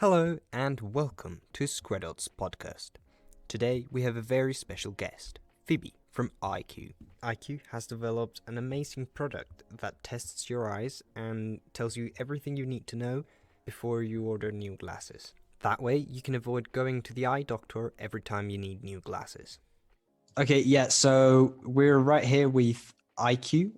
Hello and welcome to Skuaredot's podcast. Today we have a very special guest, Phoebe from Eyeque. Eyeque has developed an amazing product that tests your eyes and tells you everything you need to know before you order new glasses. That way you can avoid going to the eye doctor every time you need new glasses. Okay, yeah, so we're right here with Eyeque,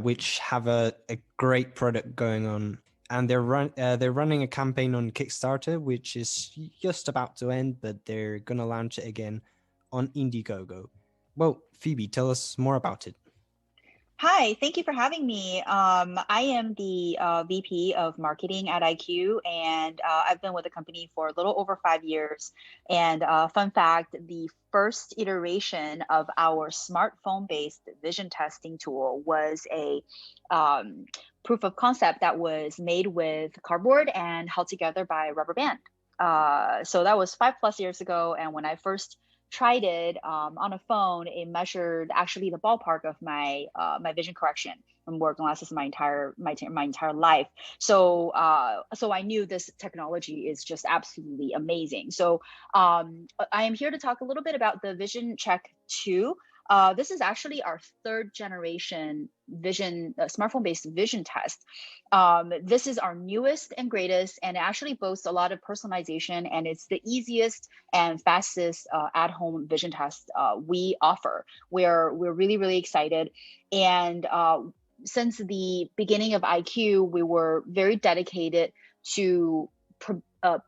which have a great product going on. And they're running a campaign on Kickstarter, which is just about to end, but they're gonna launch it again on Indiegogo. Well, Phoebe, tell us more about it. Hi, thank you for having me. I am the VP of marketing at IQ, and I've been with the company for a little over 5 years. And fun fact, the first iteration of our smartphone-based vision testing tool was a proof of concept that was made with cardboard and held together by a rubber band. So that was 5+ years ago, and when I first tried it on a phone, it measured actually the ballpark of my vision correction. I'm wearing glasses my entire life, so so I knew this technology is just absolutely amazing. So I am here to talk a little bit about the Visioncheck 2. This is actually our third generation vision smartphone-based vision test. This is our newest and greatest, and it actually boasts a lot of personalization, and it's the easiest and fastest at-home vision test we offer. We're really excited, and since the beginning of IQ, we were very dedicated to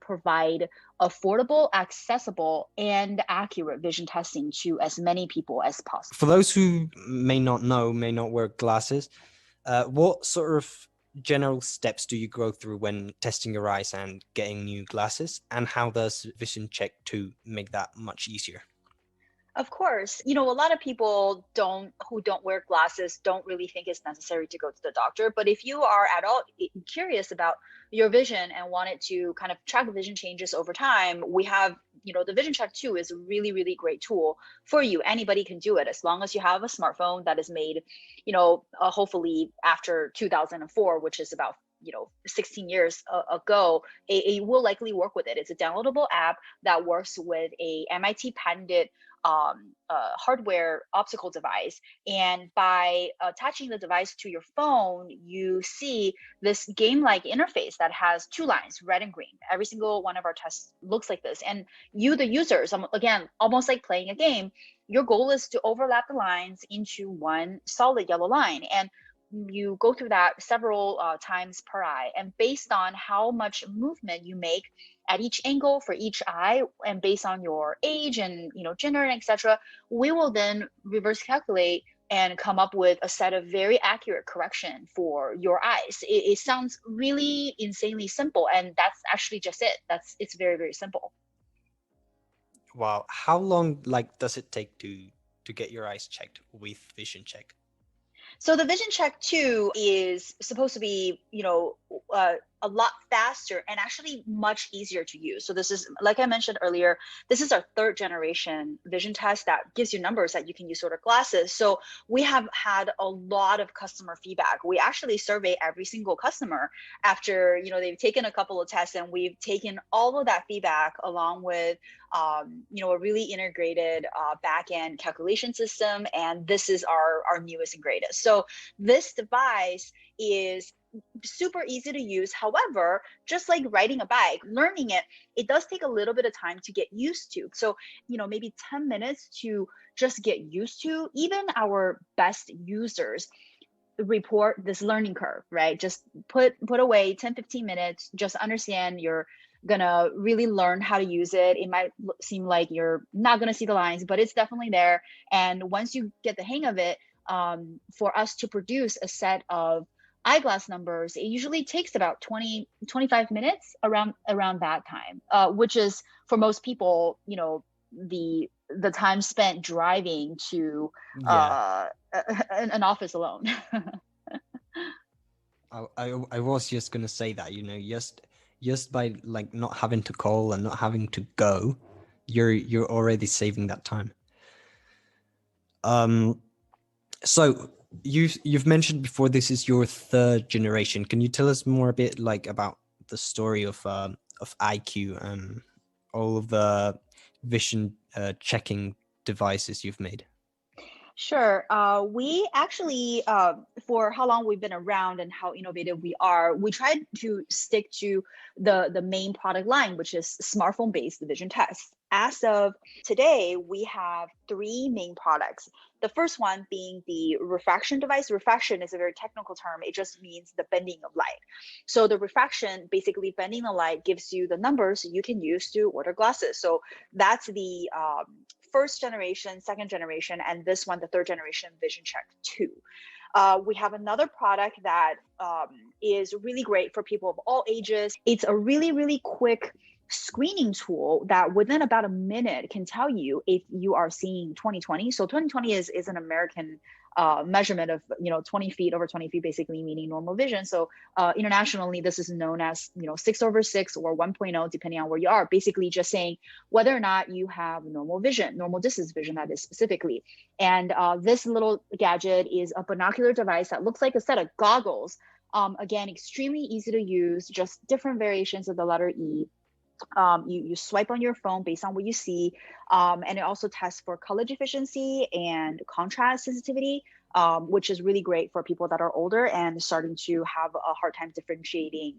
provide affordable, accessible, and accurate vision testing to as many people as possible. For those who may not wear glasses, what sort of general steps do you go through when testing your eyes and getting new glasses? And how does Visioncheck 2 make that much easier? Of course, a lot of people who don't wear glasses don't really think it's necessary to go to the doctor. But if you are at all curious about your vision and wanted to kind of track vision changes over time, we have, the Visioncheck 2 is a really great tool for you. Anybody can do it as long as you have a smartphone that is made, hopefully after 2004, which is about 16 years ago. It will likely work with it. It's a downloadable app that works with a MIT patented hardware optical device, and by attaching the device to your phone, you see this game-like interface that has two lines, red and green. Every single one of our tests looks like this, and you, the users, again, almost like playing a game, your goal is to overlap the lines into one solid yellow line, and you go through that several times per eye, and based on how much movement you make at each angle for each eye, and based on your age and gender and etc., we will then reverse calculate and come up with a set of very accurate correction for your eyes. It sounds really insanely simple, and that's actually just it. It's very simple. Wow, how long does it take to get your eyes checked with Visioncheck? So the Visioncheck 2 is supposed to be, a lot faster and actually much easier to use. So this is, like I mentioned earlier, this is our third generation vision test that gives you numbers that you can use sort of glasses. So we have had a lot of customer feedback. We actually survey every single customer after, they've taken a couple of tests, and we've taken all of that feedback along with, a really integrated back-end calculation system. And this is our newest and greatest. So this device is super easy to use. However, just like riding a bike, learning it does take a little bit of time to get used to. So, maybe 10 minutes to just get used to. Even our best users report this learning curve, right? Just put away 10-15 minutes, just understand you're gonna really learn how to use it. It might seem like you're not gonna see the lines, but it's definitely there. And once you get the hang of it, for us to produce a set of eyeglass numbers, it usually takes about 20-25 minutes around that time, which is for most people, the time spent driving to an office alone. I was just gonna say that, just by not having to call and not having to go, you're already saving that time. So you've mentioned before this is your third generation. Can you tell us more a bit about the story of of Eyeque and all of the vision checking devices you've made? Sure. We actually, for how long we've been around and how innovative we are, we tried to stick to the main product line, which is smartphone-based vision tests. As of today, we have three main products. The first one being the refraction device. Refraction is a very technical term. It just means the bending of light. So the refraction, basically bending the light, gives you the numbers you can use to order glasses. So that's the first generation, second generation, and this one, the third generation Visioncheck 2. We have another product that is really great for people of all ages. It's a really, really quick screening tool that within about a minute can tell you if you are seeing 20/20. So 20/20 is an American measurement of 20 feet, over 20 feet, basically meaning normal vision. So internationally, this is known as 6/6 or 1.0, depending on where you are. Basically, just saying whether or not you have normal vision, normal distance vision, that is specifically. And this little gadget is a binocular device that looks like a set of goggles. Again, extremely easy to use, just different variations of the letter E. You swipe on your phone based on what you see, and it also tests for color efficiency and contrast sensitivity, which is really great for people that are older and starting to have a hard time differentiating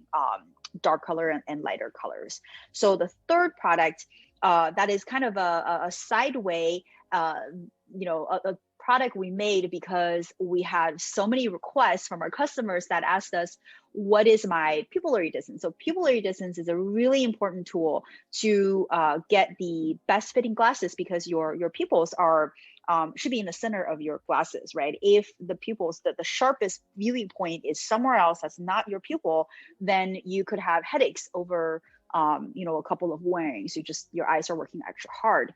dark color and lighter colors. So the third product that is kind of a sideway, a product we made because we had so many requests from our customers that asked us, what is my pupillary distance? So pupillary distance is a really important tool to get the best fitting glasses, because your pupils are should be in the center of your glasses, right? If the pupils, the sharpest viewing point is somewhere else that's not your pupil, then you could have headaches over a couple of wearings. Your eyes are working extra hard.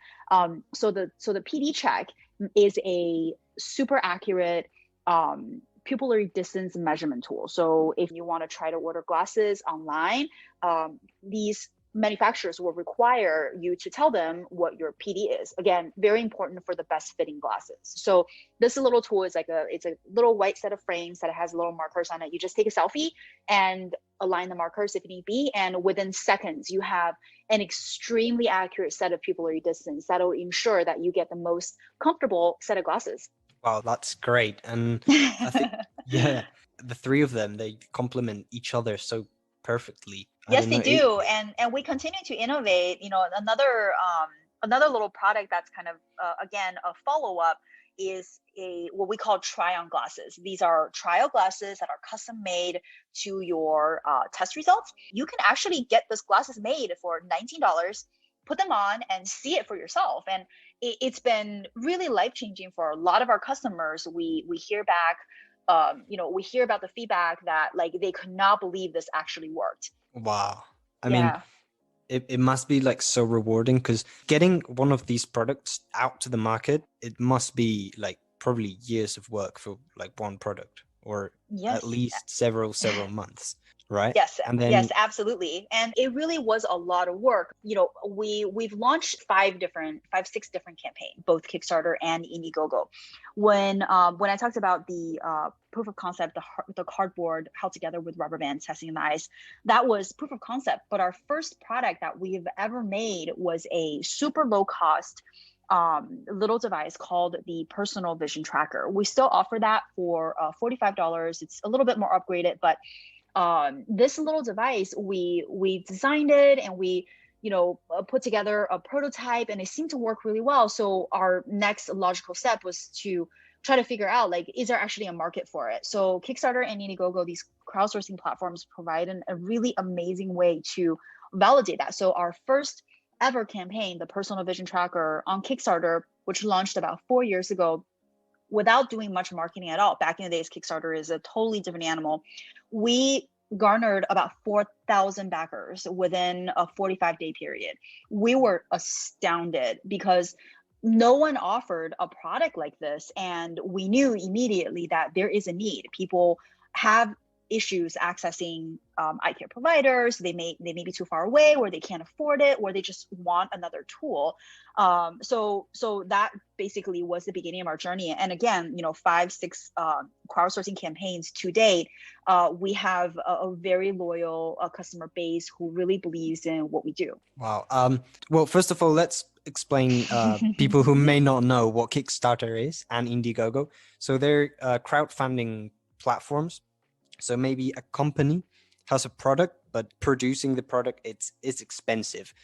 So the PD check is a super accurate pupillary distance measurement tool. So if you want to try to order glasses online, these manufacturers will require you to tell them what your PD is. Again, very important for the best fitting glasses. So this little tool is it's a little white set of frames that has little markers on it. You just take a selfie and align the markers if need be, and within seconds you have an extremely accurate set of pupillary distance that will ensure that you get the most comfortable set of glasses. Wow, that's great. And I think, yeah, the three of them, they complement each other so perfectly. Yes, they do, and we continue to innovate. Another little product that's kind of again a follow up is what we call try-on glasses. These are trial glasses that are custom made to your test results. You can actually get those glasses made for $19, put them on and see it for yourself. And it's been really life-changing for a lot of our customers. We hear back, we hear about the feedback that like they could not believe this actually worked. Wow. I mean, it must be like so rewarding, because getting one of these products out to the market, it must be like probably years of work for like one product, or at least several months, right? Yes, yes, absolutely. And it really was a lot of work. We've launched 6 different campaigns, both Kickstarter and Indiegogo. When I talked about the proof of concept, the cardboard held together with rubber bands testing in the eyes, that was proof of concept. But our first product that we've ever made was a super low cost little device called the Personal Vision Tracker. We still offer that for $45. It's a little bit more upgraded, but this little device, we designed it and we put together a prototype, and it seemed to work really well. So our next logical step was to try to figure out, like, is there actually a market for it? So Kickstarter and Indiegogo, these crowdsourcing platforms, provide a really amazing way to validate that. So our first ever campaign, the Personal Vision Tracker on Kickstarter, which launched about 4 years ago, without doing much marketing at all. Back in the days, Kickstarter is a totally different animal. We garnered about 4,000 backers within a 45-day period. We were astounded because no one offered a product like this. And we knew immediately that there is a need. People have issues accessing eye care providers. They may be too far away, or they can't afford it, or they just want another tool. So that basically was the beginning of our journey. And again, 5-6 crowdsourcing campaigns to date. We have a very loyal customer base who really believes in what we do. Wow. Well, first of all, let's explain people who may not know what Kickstarter is and Indiegogo. So they're crowdfunding platforms. So maybe a company has a product, but producing the product, it's expensive.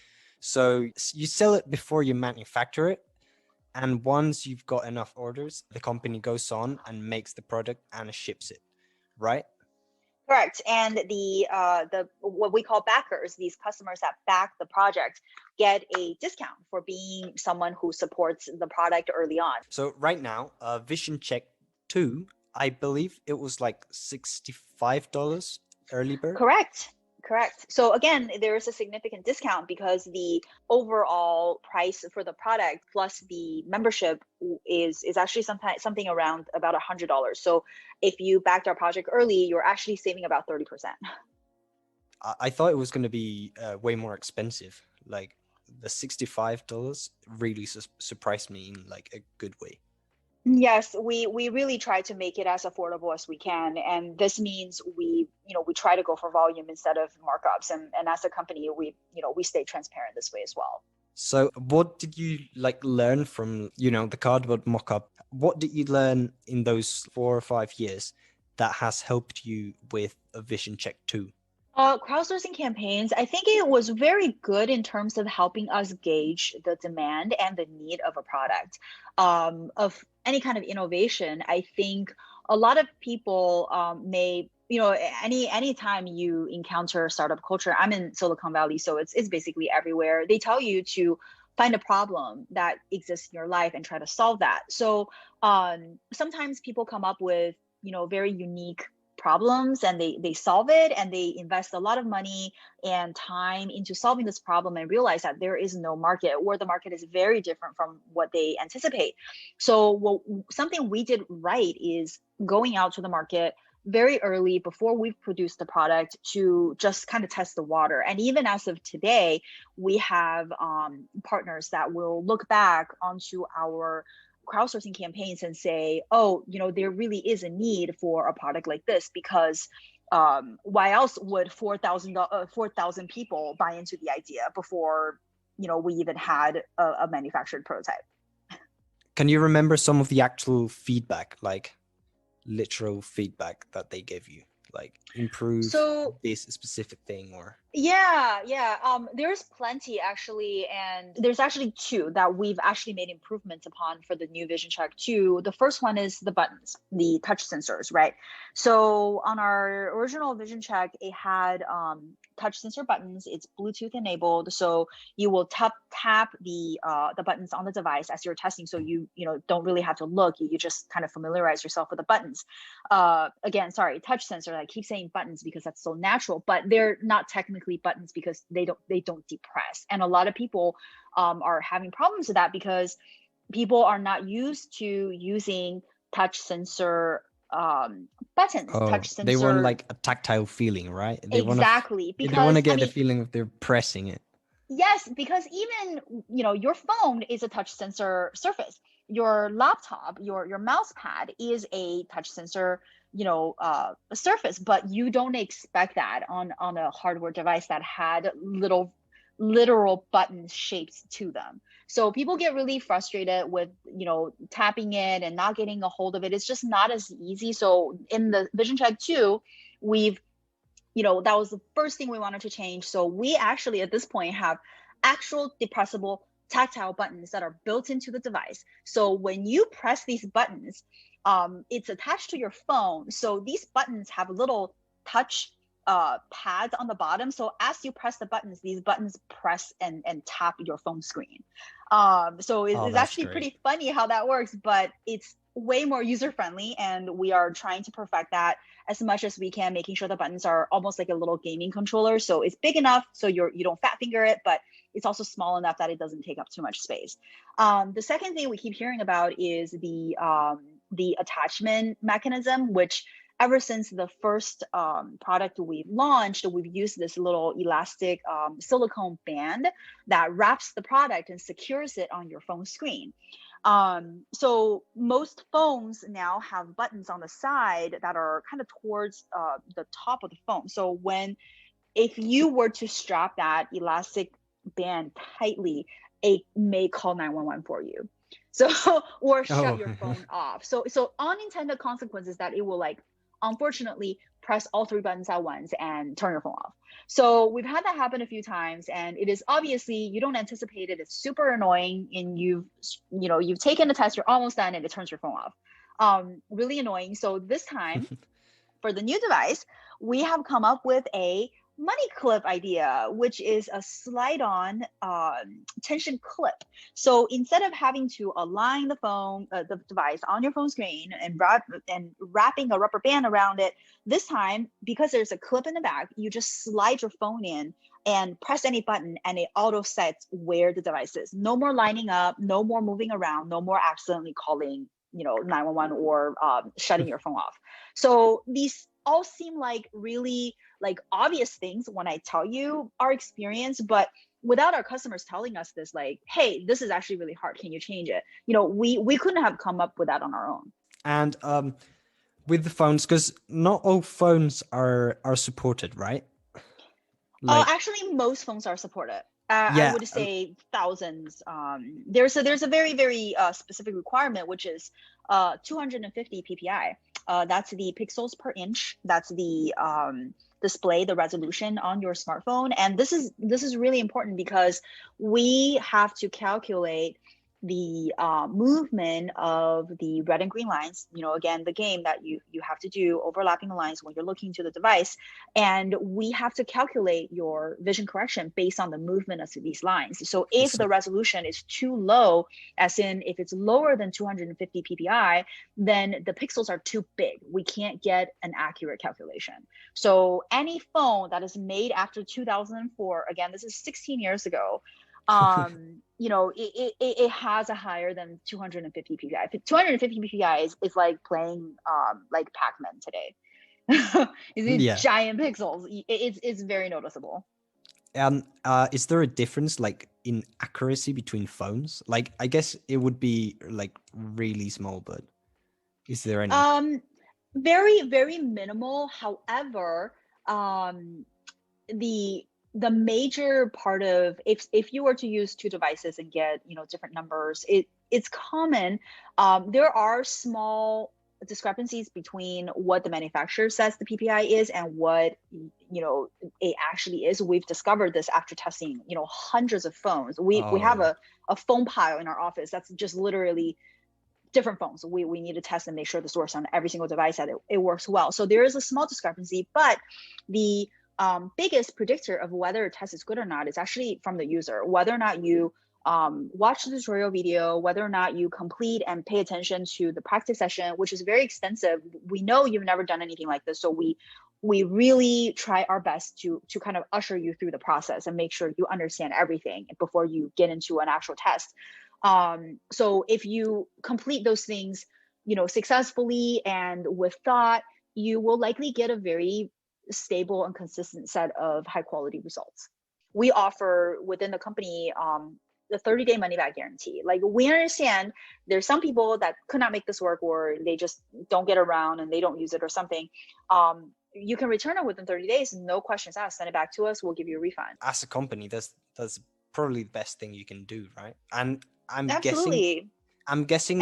So you sell it before you manufacture it. And once you've got enough orders, the company goes on and makes the product and ships it, right? Correct. And the what we call backers, these customers that back the project, get a discount for being someone who supports the product early on. So right now, Visioncheck 2, I believe it was like $65 early bird. Correct. So again, there is a significant discount because the overall price for the product plus the membership is actually something around about $100. So if you backed our project early, you're actually saving about 30%. I thought it was going to be way more expensive. Like the $65 really surprised me in like a good way. Yes, we really try to make it as affordable as we can, and this means we try to go for volume instead of markups, and as a company we stay transparent this way as well. So what did you like learn from the cardboard mock-up? What did you learn in those 4 or 5 years that has helped you with a Visioncheck 2? Crowdsourcing campaigns, I think it was very good in terms of helping us gauge the demand and the need of a product. Of any kind of innovation, I think a lot of people may, any time you encounter startup culture, I'm in Silicon Valley, so it's basically everywhere. They tell you to find a problem that exists in your life and try to solve that. So sometimes people come up with, very unique problems, and they solve it, and they invest a lot of money and time into solving this problem and realize that there is no market, or the market is very different from what they anticipate. So something we did right is going out to the market very early before we've produced the product to just kind of test the water. And even as of today, we have partners that will look back onto our crowdsourcing campaigns and say, oh, there really is a need for a product like this, because why else would 4,000 people buy into the idea before we even had a manufactured prototype? Can you remember some of the actual feedback, like literal feedback that they gave you, like improve this specific thing? Or there's plenty actually, and there's actually 2 that we've actually made improvements upon for the new Visioncheck 2. The first one is the buttons, the touch sensors, right? So on our original Visioncheck, it had touch sensor buttons. It's Bluetooth enabled, so you will tap the buttons on the device as you're testing, so you don't really have to look. You just kind of familiarize yourself with the buttons. Again, sorry, touch sensor. I keep saying buttons because that's so natural, but they're not technically buttons because they don't depress. And a lot of people are having problems with that because people are not used to using touch sensor buttons. Touch sensor, they want like a tactile feeling, right? Exactly. They want to get the feeling of they're pressing it. Yes, because even your phone is a touch sensor surface. Your laptop, your mouse pad is a touch sensor a surface, but you don't expect that on a hardware device that had literal button shapes to them. So people get really frustrated with tapping it and not getting a hold of it. It's just not as easy. So in the Visioncheck 2, we've that was the first thing we wanted to change. So we actually at this point have actual depressible tactile buttons that are built into the device. So when you press these buttons, it's attached to your phone. So these buttons have little touch pads on the bottom. So as you press the buttons, these buttons press and tap your phone screen. So it's actually great. Pretty funny how that works, but it's way more user-friendly, and we are trying to perfect that as much as we can, making sure the buttons are almost like a little gaming controller. So it's big enough so you don't fat finger it, but it's also small enough that it doesn't take up too much space. The second thing we keep hearing about is the attachment mechanism, which ever since the first product we launched, we've used this little elastic silicone band that wraps the product and secures it on your phone screen. So most phones now have buttons on the side that are kind of towards the top of the phone. So if you were to strap that elastic band tightly, it may call 911 for you. So, or shut your phone off. So unintended consequences that it will like, unfortunately, press all 3 buttons at once and turn your phone off. So we've had that happen a few times, and it is obviously, you don't anticipate it. It's super annoying, and you've taken the test, you're almost done, and it turns your phone off. Really annoying. So this time, for the new device, we have come up with a money clip idea, which is a slide-on tension clip. So instead of having to align the device on your phone screen and wrapping a rubber band around it, this time, because there's a clip in the back, you just slide your phone in and press any button, and it auto sets where the device is. No more lining up, no more moving around, no more accidentally calling 911 or shutting your phone off. So these all seem like really like obvious things when I tell you our experience, but without our customers telling us this, like, hey, this is actually really hard, can you change it? We couldn't have come up with that on our own. And with the phones, because not all phones are supported, right? Actually, most phones are supported. I would say thousands. There's a very, very specific requirement, which is 250 ppi. That's the pixels per inch. That's the display, the resolution on your smartphone. And this is really important because we have to calculate the movement of the red and green lines, again, the game that you have to do, overlapping the lines when you're looking to the device. And we have to calculate your vision correction based on the movement of these lines. So if the resolution is too low, as in if it's lower than 250 ppi, then the pixels are too big. We can't get an accurate calculation. So any phone that is made after 2004, again, this is 16 years ago, it has a higher than 250 ppi. 250 ppi is like playing like Pac-Man today. It's giant pixels. It's very noticeable. Is there a difference like in accuracy between phones? Like, I guess it would be like really small, but is there any? Very, very minimal. However, the major part of if you were to use 2 devices and get different numbers, it's common. There are small discrepancies between what the manufacturer says the PPI is and what it actually is. We've discovered this after testing hundreds of phones. We have a phone pile in our office that's just literally different phones. We need to test and make sure this works on every single device, that it works well. So there is a small discrepancy, but the biggest predictor of whether a test is good or not is actually from the user. Whether or not you watch the tutorial video, whether or not you complete and pay attention to the practice session, which is very extensive. We know you've never done anything like this, so we really try our best to kind of usher you through the process and make sure you understand everything before you get into an actual test. So if you complete those things, successfully and with thought, you will likely get a very stable and consistent set of high quality results. We offer within the company the 30-day money back guarantee. Like, we understand there's some people that could not make this work, or they just don't get around and they don't use it or something. You can return it within 30 days, no questions asked. Send it back to us, we'll give you a refund. As a company, that's probably the best thing you can do, right? And I'm guessing,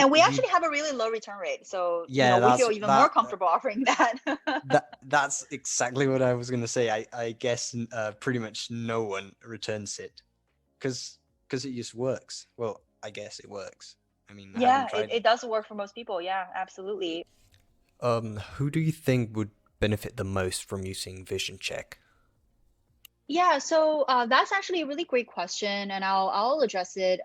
and we actually have a really low return rate, so we feel even more comfortable offering that. That's exactly what I was going to say. I guess pretty much no one returns it because it just works. Well, I guess it works. I mean, it does work for most people. Yeah, absolutely. Who do you think would benefit the most from using Visioncheck? Yeah, so that's actually a really great question, and I'll address it.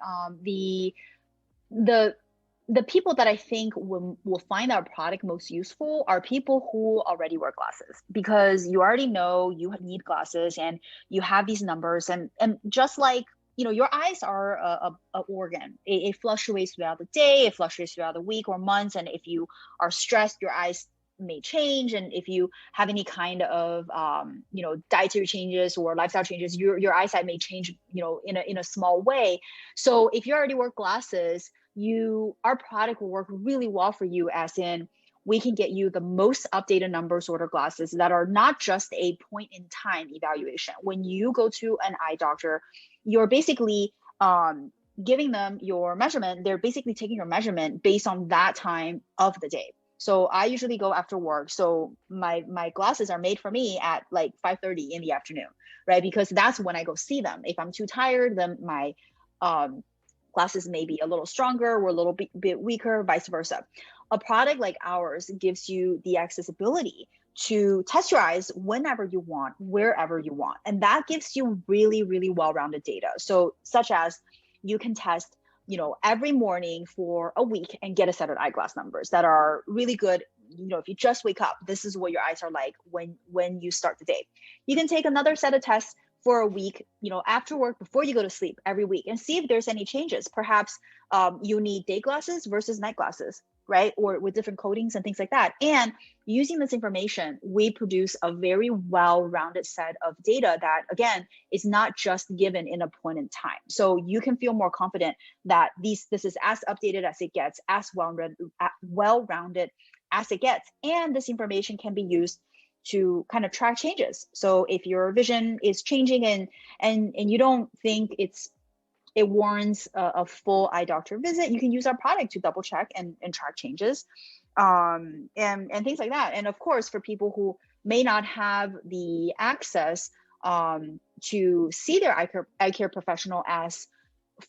The people that I think will find our product most useful are people who already wear glasses, because you already know you need glasses and you have these numbers, and just like your eyes are a organ. It fluctuates throughout the day, it fluctuates throughout the week or months, and if you are stressed, your eyes may change, and if you have any kind of dietary changes or lifestyle changes, your eyesight may change, in a small way. So if you already wear glasses, our product will work really well for you, as in we can get you the most updated number sorter glasses that are not just a point in time evaluation. When you go to an eye doctor, you're basically giving them your measurement. They're basically taking your measurement based on that time of the day. So I usually go after work. So my glasses are made for me at like 5:30 in the afternoon, right? Because that's when I go see them. If I'm too tired, then my glasses may be a little stronger or a little bit weaker, vice versa. A product like ours gives you the accessibility to test your eyes whenever you want, wherever you want. And that gives you really, really well-rounded data. So such as you can test, every morning for a week and get a set of eyeglass numbers that are really good. If you just wake up, this is what your eyes are like when you start the day. You can take another set of tests for a week, after work, before you go to sleep every week, and see if there's any changes. Perhaps you need day glasses versus night glasses, right? Or with different coatings and things like that. And using this information, we produce a very well-rounded set of data that, again, is not just given in a point in time. So you can feel more confident that this is as updated as it gets, as well-rounded as it gets. And this information can be used to kind of track changes. So if your vision is changing and you don't think it warrants a full eye doctor visit, you can use our product to double check and track changes, and things like that. And of course, for people who may not have the access to see their eye care professional as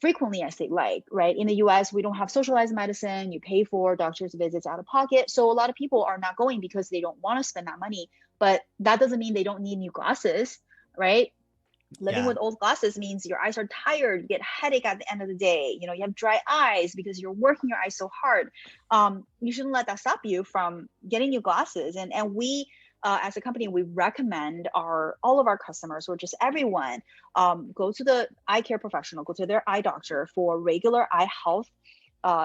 frequently as they like, right? In the US, we don't have socialized medicine. You pay for doctor's visits out of pocket. So a lot of people are not going because they don't want to spend that money. But that doesn't mean they don't need new glasses, right? Living with old glasses means your eyes are tired, you get a headache at the end of the day, you have dry eyes because you're working your eyes so hard. You shouldn't let that stop you from getting new glasses. And we, as a company, we recommend all of our customers, or just everyone, go to the eye care professional, go to their eye doctor for regular eye health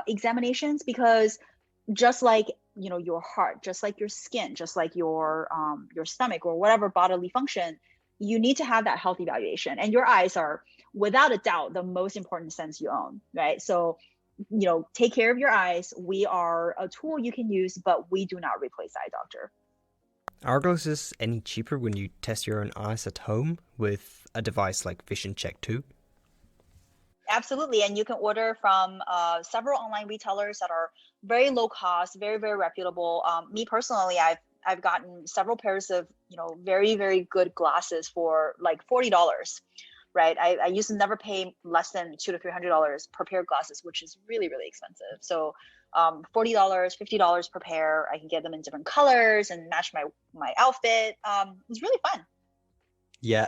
examinations, because just like your heart, just like your skin, just like your stomach or whatever bodily function, you need to have that health evaluation. And your eyes are, without a doubt, the most important sense you own, right? So, take care of your eyes. We are a tool you can use, but we do not replace eye doctor. Are glasses any cheaper when you test your own eyes at home with a device like Visioncheck 2? Absolutely. And you can order from several online retailers that are very low cost, very, very reputable. Me personally, I've gotten several pairs of, very, very good glasses for like $40, right? I used to never pay less than $200 to $300 per pair of glasses, which is really, really expensive. So $40, $50 per pair. I can get them in different colors and match my outfit. It's really fun. Yeah,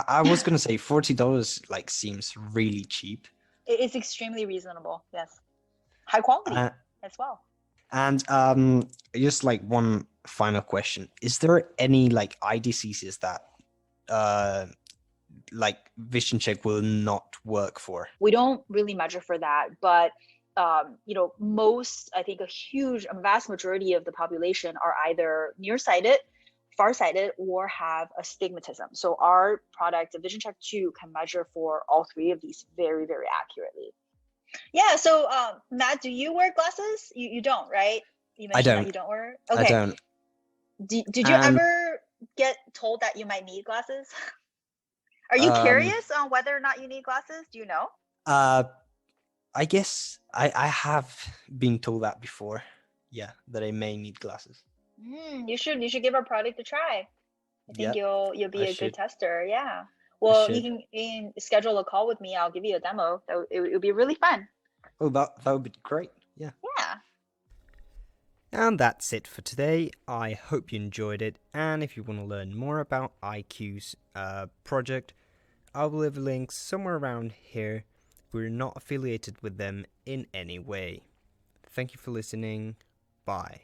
I was gonna say $40 seems really cheap. It's extremely reasonable. Yes, high quality as well. And just one final question: is there any eye diseases that Visioncheck will not work for? We don't really measure for that, but most, I think a vast majority of the population are either nearsighted, farsighted, or have astigmatism. So our product, the Visioncheck 2, can measure for all three of these very, very accurately. Yeah. So Matt, do you wear glasses? You don't, right? You mentioned that you don't wear. Okay. I don't. Did you ever get told that you might need glasses? Are you curious on whether or not you need glasses? Do you know? I guess I have been told that before. Yeah, that I may need glasses. You should give our product a try. I think you'll be a good tester. Yeah. Well, you can schedule a call with me. I'll give you a demo. It would be really fun. Oh, that would be great. Yeah. Yeah. And that's it for today. I hope you enjoyed it. And if you want to learn more about Eyeque's project, I will leave links somewhere around here. We're not affiliated with them in any way. Thank you for listening. Bye.